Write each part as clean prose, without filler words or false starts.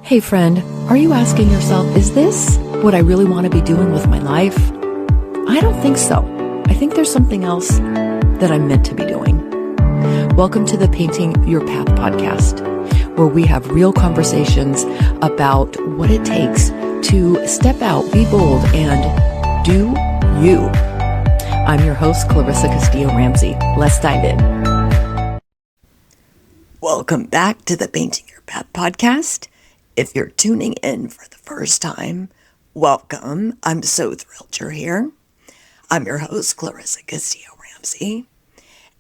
Hey friend, are you asking yourself, is this what I really want to be doing with my life? I don't think so. I think there's something else that I'm meant to be doing. Welcome to the Painting Your Path podcast, where we have real conversations about what it takes to step out, be bold, and do you. I'm your host, Castillo-Ramsey. Let's dive in. Welcome back to the Painting Your Path podcast. If you're tuning in for the first time, welcome. I'm so thrilled you're here. I'm your host, Castillo-Ramsey,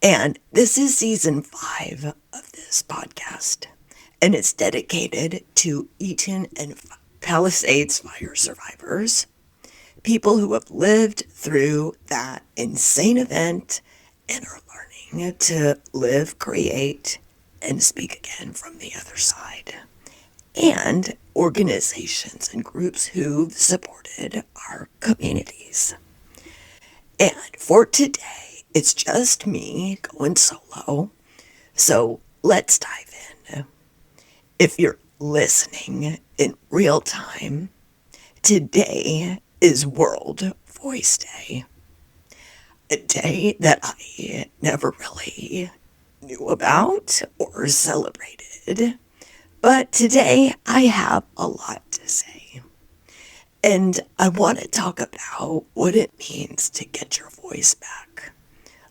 and this is season 5 of this podcast, and it's dedicated to Eaton and Palisades fire survivors, people who have lived through that insane event and are learning to live, create, and speak again from the other side. And organizations and groups who've supported our communities. And for today, it's just me going solo. So let's dive in. If you're listening in real time, today is World Voice Day. A day that I never really knew about or celebrated. But today I have a lot to say, and I want to talk about what it means to get your voice back,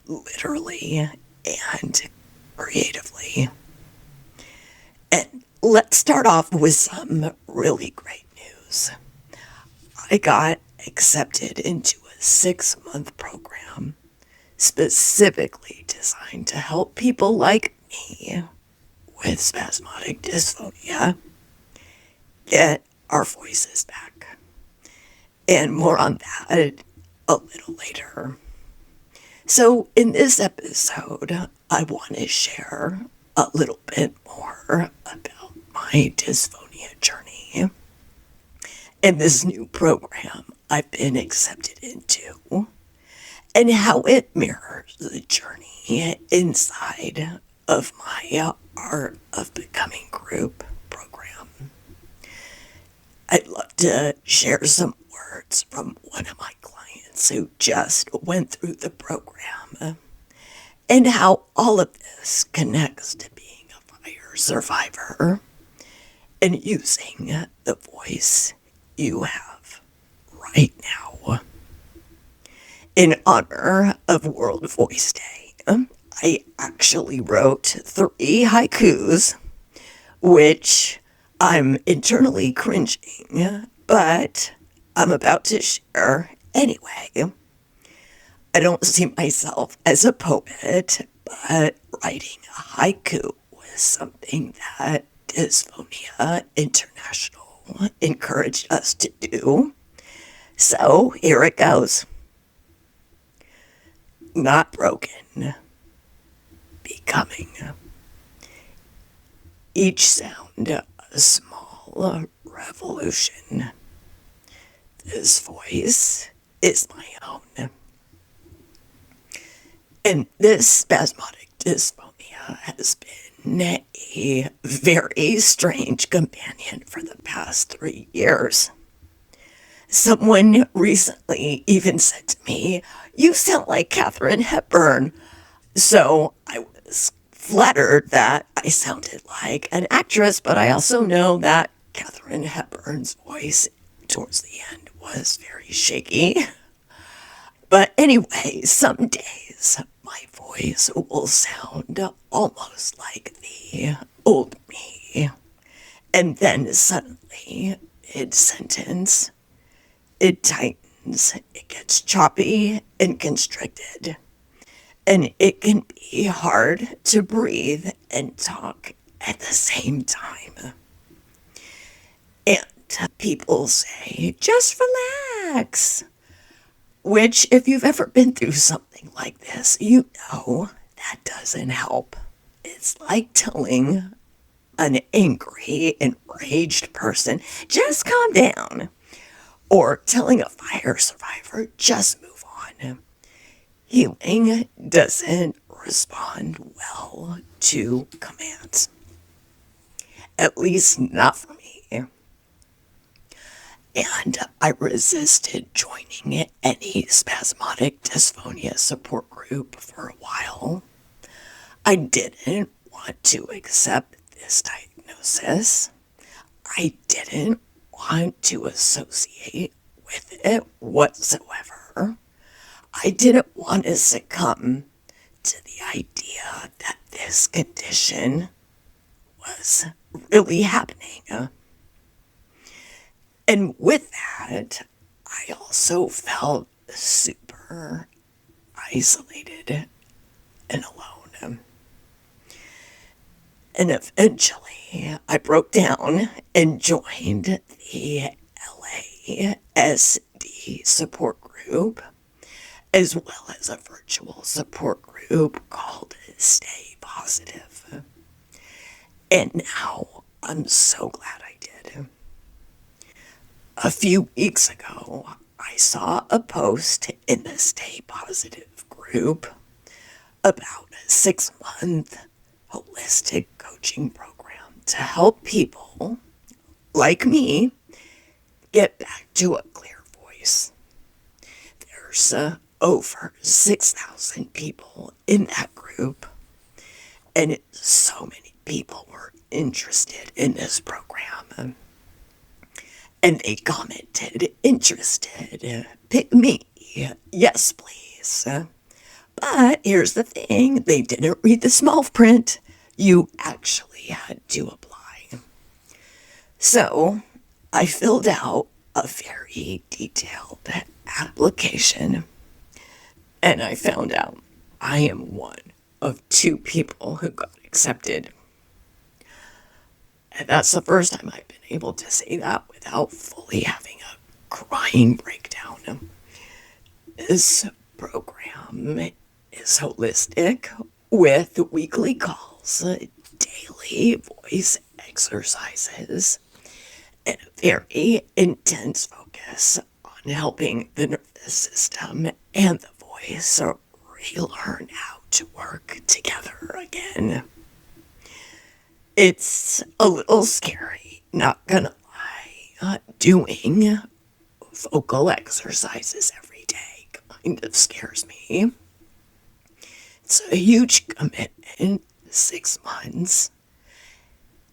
literally and creatively. And let's start off with some really great news. I got accepted into a 6-month program specifically designed to help people like me with spasmodic dysphonia get our voices back. And more on that a little later. So in this episode, I want to share a little bit more about my dysphonia journey and this new program I've been accepted into and how it mirrors the journey inside of my Art of Becoming group program. I'd love to share some words from one of my clients who just went through the program and how all of this connects to being a fire survivor and using the voice you have right now. In honor of World Voice Day, I actually wrote 3 haikus, which I'm internally cringing, but I'm about to share anyway. I don't see myself as a poet, but writing a haiku was something that Dysphonia International encouraged us to do. So here it goes. Not broken. Becoming. Each sound a small revolution. This voice is my own. And this spasmodic dysphonia has been a very strange companion for the past 3 years. Someone recently even said to me, "You sound like Katharine Hepburn." So I was flattered that I sounded like an actress, but I also know that Katharine Hepburn's voice towards the end was very shaky. But anyway, some days my voice will sound almost like the old me. And then suddenly, mid-sentence, it tightens, it gets choppy and constricted. And it can be hard to breathe and talk at the same time. And people say, just relax. Which, if you've ever been through something like this, you know that doesn't help. It's like telling an angry, enraged person, just calm down. Or telling a fire survivor, just move on. Healing doesn't respond well to commands. At least not for me. and I resisted joining any spasmodic dysphonia support group for a while. I didn't want to accept this diagnosis. I didn't want to associate with it whatsoever. I didn't want to succumb to the idea that this condition was really happening. And with that, I also felt super isolated and alone. And eventually, I broke down and joined the LASD support group, as well as a virtual support group called Stay Positive. And now I'm so glad I did. A few weeks ago, I saw a post in the Stay Positive group about a 6-month holistic coaching program to help people like me get back to a clear voice. There's over 6,000 people in that group, and so many people were interested in this program. And they commented, interested, pick me, yes please. But here's the thing, they didn't read the small print. You actually had to apply. So I filled out a very detailed application, and I found out I am one of 2 people who got accepted. And that's the first time I've been able to say that without fully having a crying breakdown. This program is holistic with weekly calls, daily voice exercises, and a very intense focus on helping the nervous system and the voice relearn how to work together again. It's a little scary, not gonna lie. Doing vocal exercises every day kind of scares me. It's a huge commitment, 6 months.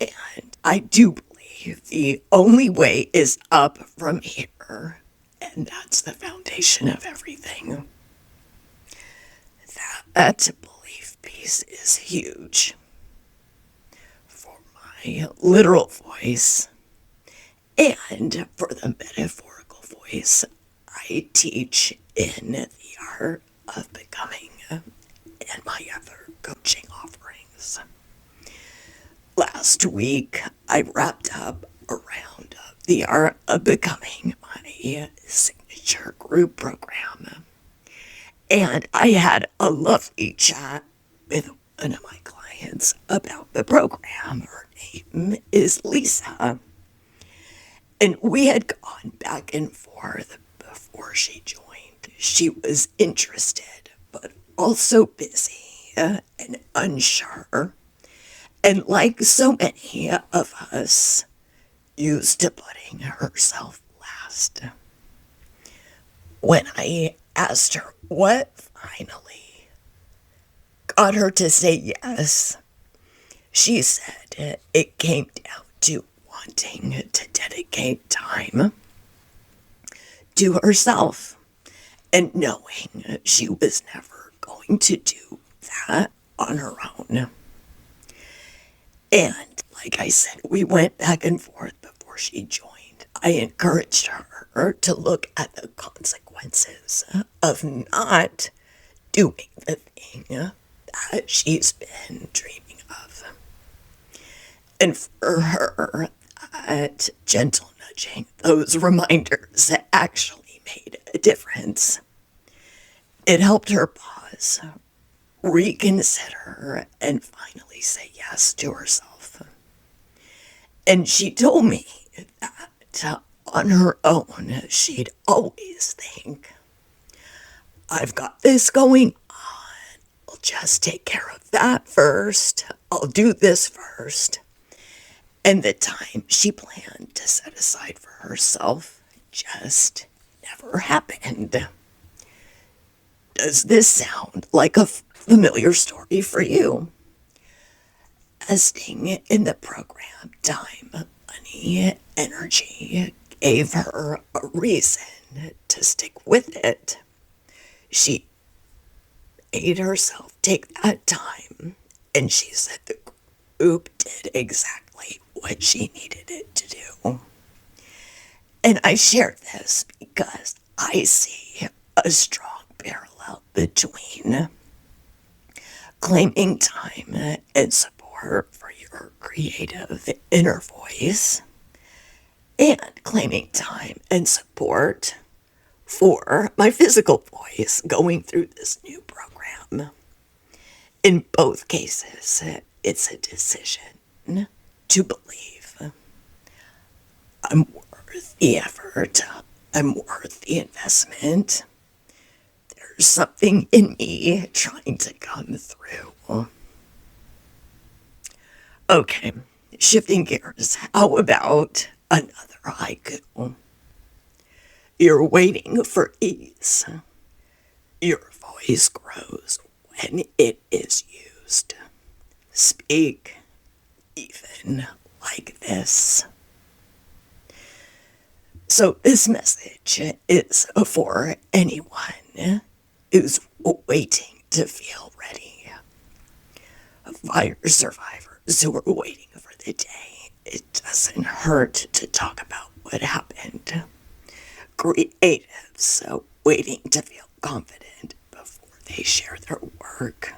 And I do believe the only way is up from here. And that's the foundation of everything. That belief piece is huge. For my literal voice and for the metaphorical voice, I teach in the art of becoming and my other coaching offerings. Last week, I wrapped up a round of the art of becoming my signature group program. And I had a lovely chat with one of my clients about the program. Her name is Lisa. And we had gone back and forth before she joined. She was interested, but also busy and unsure. And like so many of us, used to putting herself last. When I asked her what finally got her to say yes, she said it came down to wanting to dedicate time to herself and knowing she was never going to do that on her own. And like I said, we went back and forth before she joined. I encouraged her to look at the consequences of not doing the thing that she's been dreaming of. And for her, that gentle nudging, those reminders actually made a difference. It helped her pause, reconsider, and finally say yes to herself. And she told me that on her own, she'd always think, I've got this going on. I'll just take care of that first. I'll do this first. And the time she planned to set aside for herself just never happened. Does this sound like a familiar story for you? Investing in the program, time, money, energy gave her a reason to stick with it. She made herself take that time, and she said the group did exactly what she needed it to do. And I share this because I see a strong parallel between claiming time and support for your creative inner voice and claiming time and support for my physical voice going through this new program. In both cases, it's a decision to believe I'm worth the effort, I'm worth the investment. There's something in me trying to come through. Okay, shifting gears. How about another haiku? You're waiting for ease. Your voice grows when it is used. Speak even like this. So this message is for anyone who's waiting to feel ready. Fire survivors who are waiting for the day it doesn't hurt to talk about what happened. Creatives waiting to feel confident before they share their work.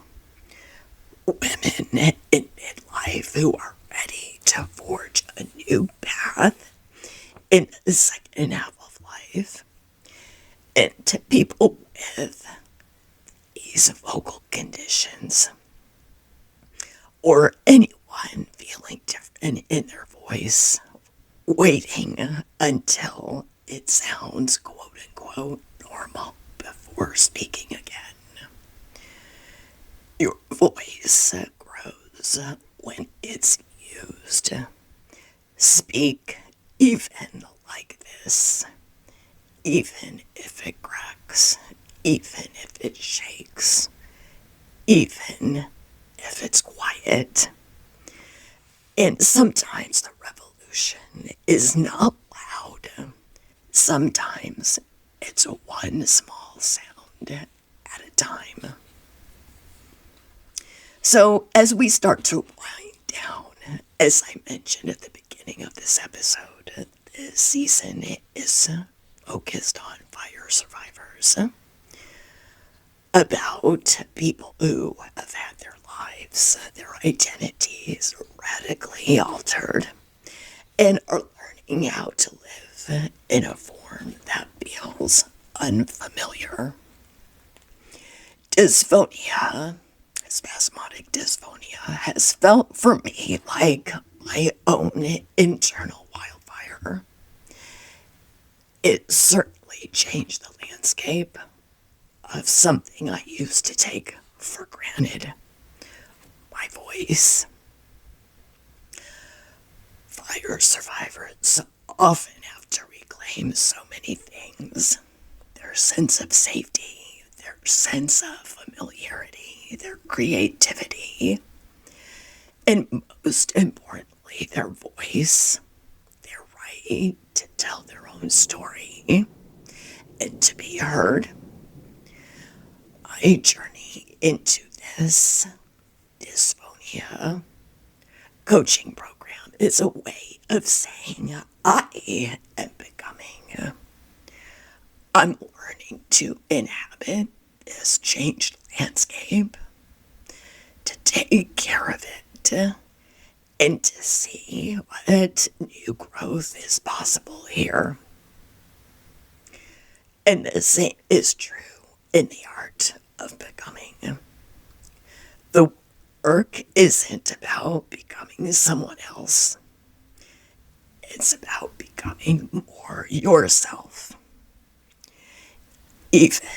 Women in midlife who are ready to forge a new path in the second half of life. And to people with these vocal conditions, or anyone feeling different in their voice, waiting until it sounds quote unquote normal before speaking again. Your voice grows when it's used. Speak even like this, even if it cracks, even if it shakes, even if it's quiet. And sometimes the revolution is not loud. Sometimes it's one small sound at a time. So as we start to wind down, as I mentioned at the beginning of this episode, this season is focused on fire survivors. About people who have had their lives, their identities radically altered, and are learning how to live in a form that feels unfamiliar. Dysphonia, spasmodic dysphonia, has felt for me like my own internal wildfire. It certainly changed the landscape of something I used to take for granted. My voice. Fire survivors often have to reclaim so many things. Their sense of safety, their sense of familiarity, their creativity, and most importantly, their voice, their right to tell their own story and to be heard. My journey into this dysphonia coaching program is a way of saying I am becoming. I'm learning to inhabit this changed landscape, to take care of it, and to see what new growth is possible here. And the same is true in the art of becoming. The work isn't about becoming someone else. It's about becoming more yourself. Even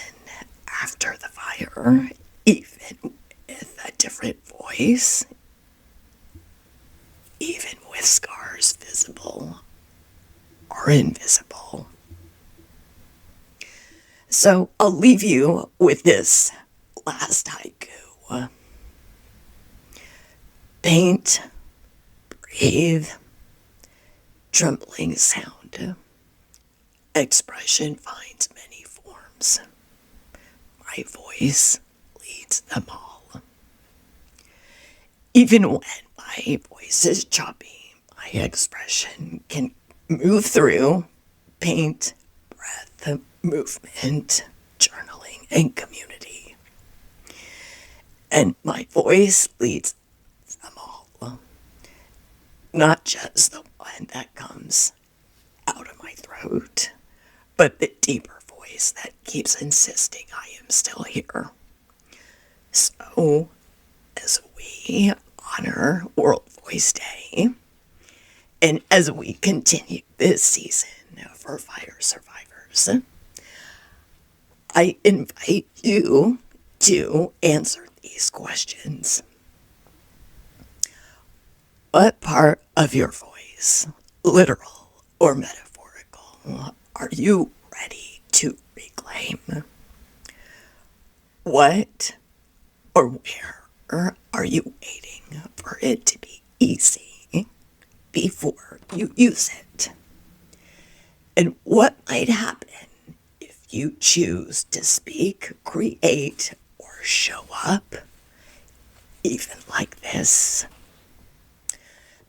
after the fire, even with a different voice, even with scars visible or invisible, So I'll leave you with this last haiku. Paint, breathe, trembling sound. Expression finds many forms. My voice leads them all. Even when my voice is choppy, my expression can move through paint, breath, movement, journaling, and community. And my voice leads them all. Not just the one that comes out of my throat, but the deeper voice that keeps insisting I am still here. So, as we honor World Voice Day, and as we continue this season for fire survivors, I invite you to answer these questions. What part of your voice, literal or metaphorical, are you ready to reclaim? What or where are you waiting for it to be easy before you use it? And what might happen if you choose to speak, create, or show up, even like this?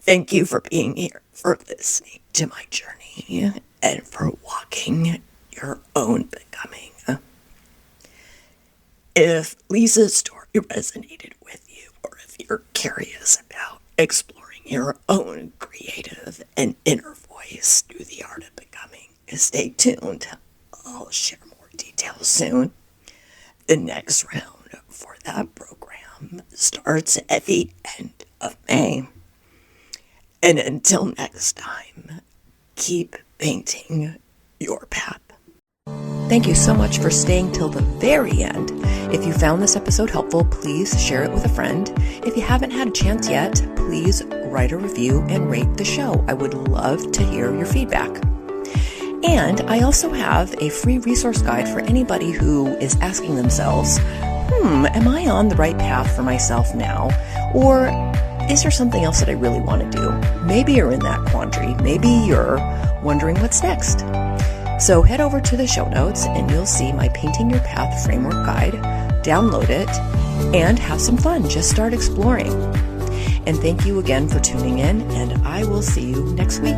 Thank you for being here, for listening to my journey, and for walking your own becoming. If Lisa's story resonated with you, or if you're curious about exploring your own creative and inner voice through the art of becoming, stay tuned. I'll share more details soon. The next round for that program starts at the end of May. And until next time, keep painting your path. Thank you so much for staying till the very end. If you found this episode helpful, please share it with a friend. If you haven't had a chance yet, please write a review and rate the show. I would love to hear your feedback. And I also have a free resource guide for anybody who is asking themselves, am I on the right path for myself now? Or is there something else that I really want to do? Maybe you're in that quandary. Maybe you're wondering what's next. So head over to the show notes and you'll see my Painting Your Path framework guide. Download it and have some fun. Just start exploring. And thank you again for tuning in, and I will see you next week.